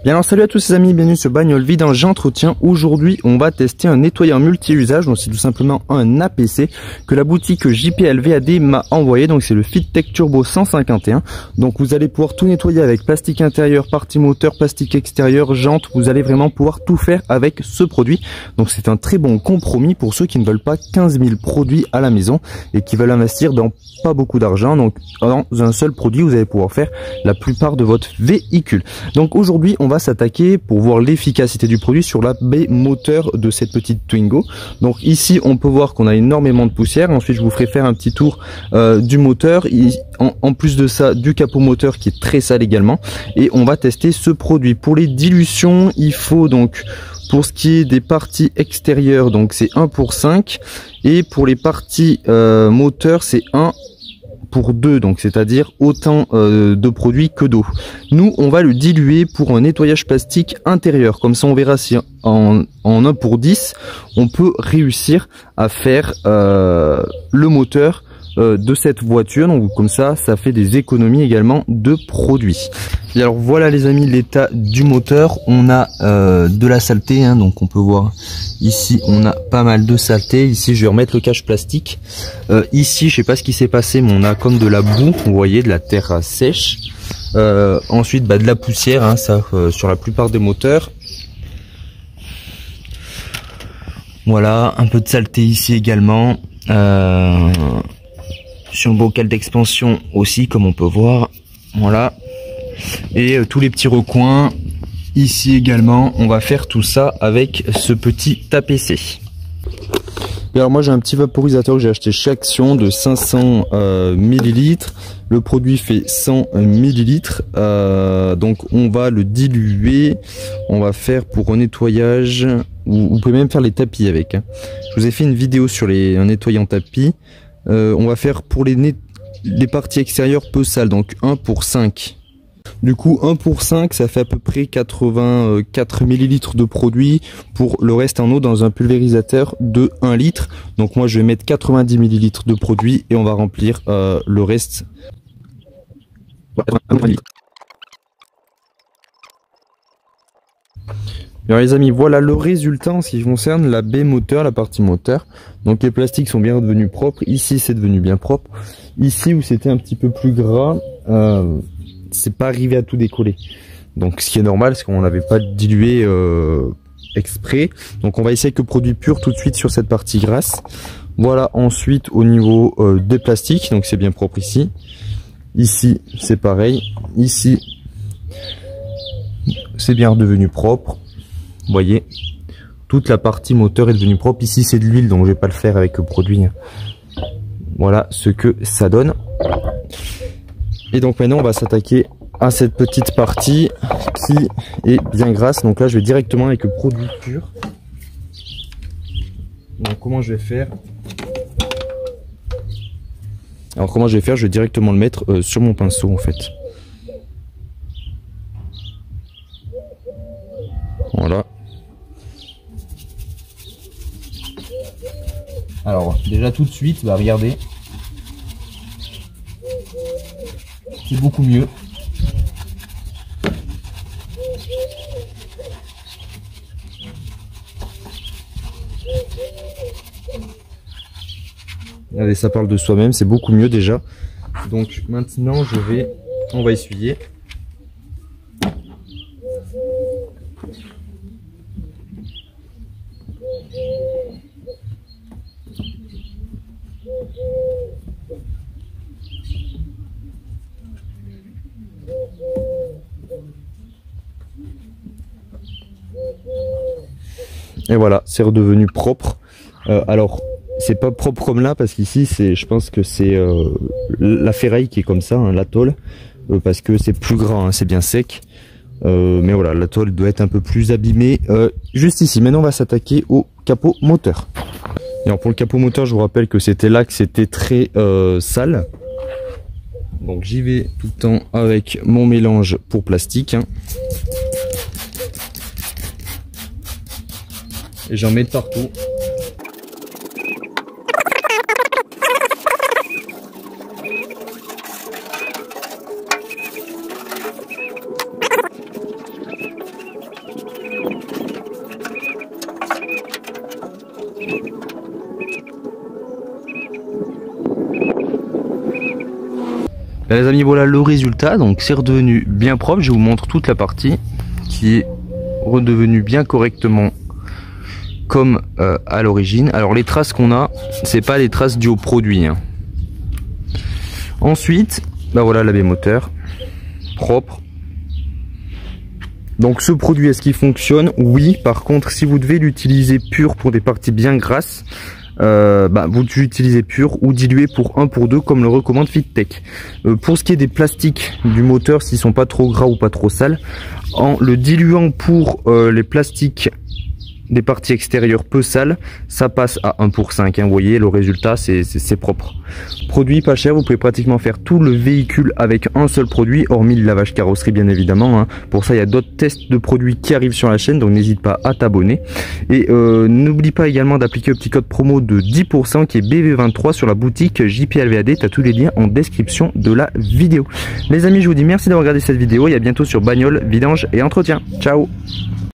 Et alors salut à tous les amis, bienvenue sur Bagnole Vidange J'entretiens. Aujourd'hui on va tester un nettoyeur multi-usage, donc c'est tout simplement un APC que la boutique JPLVAD m'a envoyé, donc c'est le FitTech Turbo 151. Donc vous allez pouvoir tout nettoyer avec plastique intérieur, partie moteur, plastique extérieur, jantes, vous allez vraiment pouvoir tout faire avec ce produit. Donc c'est un très bon compromis pour ceux qui ne veulent pas 15 000 produits à la maison et qui veulent investir dans pas beaucoup d'argent. Donc dans un seul produit vous allez pouvoir faire la plupart de votre véhicule. Donc aujourd'hui on va s'attaquer pour voir l'efficacité du produit sur la baie moteur de cette petite Twingo. Donc ici on peut voir qu'on a énormément de poussière. Ensuite je vous ferai faire un petit tour du moteur, en plus de ça du capot moteur qui est très sale également, et on va tester ce produit. Pour les dilutions il faut donc, pour ce qui est des parties extérieures, donc c'est 1 pour 5, et pour les parties moteur c'est 1 pour 2, donc c'est-à-dire autant de produits que d'eau. Nous on va le diluer pour un nettoyage plastique intérieur, comme ça on verra si en 1 pour 10 on peut réussir à faire le moteur de cette voiture. Donc comme ça fait des économies également de produits. Et alors voilà les amis l'état du moteur. On a de la saleté, hein, donc on peut voir ici on a pas mal de saleté. Ici je vais remettre le cache plastique. Ici je sais pas ce qui s'est passé, mais on a comme de la boue, vous voyez, de la terre sèche. Ensuite de la poussière, hein, ça sur la plupart des moteurs. Voilà, un peu de saleté ici également. Sur le bocal d'expansion aussi, comme on peut voir, voilà, et tous les petits recoins ici également. On va faire tout ça avec ce petit APC. Et alors moi j'ai un petit vaporisateur que j'ai acheté chez Action de 500 millilitres. Le produit fait 100 millilitres. Donc on va le diluer. On va faire pour un nettoyage, ou vous pouvez même faire les tapis avec, hein. Je vous ai fait une vidéo sur un nettoyant tapis. On va faire pour les parties extérieures peu sales, donc 1 pour 5. Du coup 1 pour 5 ça fait à peu près 84 millilitres de produit. Pour le reste en eau dans un pulvérisateur de 1 litre. Donc moi je vais mettre 90 millilitres de produit et on va remplir le reste. Alors les amis, voilà le résultat en ce qui concerne la baie moteur, la partie moteur. Donc les plastiques sont bien redevenus propres. Ici c'est devenu bien propre. Ici où c'était un petit peu plus gras, c'est pas arrivé à tout décoller. Donc ce qui est normal, c'est qu'on n'avait pas dilué exprès. Donc on va essayer avec le produit pur tout de suite sur cette partie grasse. Voilà, ensuite au niveau des plastiques, donc c'est bien propre ici. Ici c'est pareil. Ici c'est bien redevenu propre. Vous voyez, toute la partie moteur est devenue propre. Ici c'est de l'huile, donc je vais pas le faire avec le produit. Voilà ce que ça donne. Et donc maintenant on va s'attaquer à cette petite partie qui est bien grasse. Donc là je vais directement avec le produit pur. Donc comment je vais faire? Alors comment je vais faire? Je vais directement le mettre sur mon pinceau en fait. Voilà. Alors déjà tout de suite, regardez, c'est beaucoup mieux. Regardez, ça parle de soi-même, c'est beaucoup mieux déjà. Donc maintenant on va essuyer. Et voilà, c'est redevenu propre. Alors c'est pas propre comme là, parce qu'ici je pense que c'est la ferraille qui est comme ça, hein, la tôle, parce que c'est plus gras, hein, c'est bien sec. Mais voilà, la tôle doit être un peu plus abîmée juste ici. Maintenant on va s'attaquer au capot moteur. Et alors pour le capot moteur, je vous rappelle que c'était là que c'était très sale. Donc j'y vais tout le temps avec mon mélange pour plastique, hein. Et j'en mets de partout. Les amis, voilà le résultat. Donc c'est redevenu bien propre. Je vous montre toute la partie qui est redevenue bien correctement comme à l'origine. Alors les traces qu'on a, c'est pas les traces dues au produit, hein. Ensuite, bah voilà la baie moteur propre. Donc ce produit, est-ce qu'il fonctionne? Oui. Par contre, si vous devez l'utiliser pur pour des parties bien grasses, vous l'utilisez pur ou dilué pour 1 pour 2 comme le recommande FitTech. Pour ce qui est des plastiques du moteur, s'ils sont pas trop gras ou pas trop sales, en le diluant pour les plastiques des parties extérieures peu sales, ça passe à 1 pour 5, hein. Vous voyez, le résultat c'est propre. Produit pas cher, vous pouvez pratiquement faire tout le véhicule avec un seul produit, hormis le lavage carrosserie bien évidemment, hein. Pour ça il y a d'autres tests de produits qui arrivent sur la chaîne, donc n'hésite pas à t'abonner. Et n'oublie pas également d'appliquer le petit code promo de 10% qui est BV23 sur la boutique JPLVAD. Tu as tous les liens en description de la vidéo. Les amis, je vous dis merci d'avoir regardé cette vidéo et à bientôt sur bagnole, vidange et entretien. Ciao.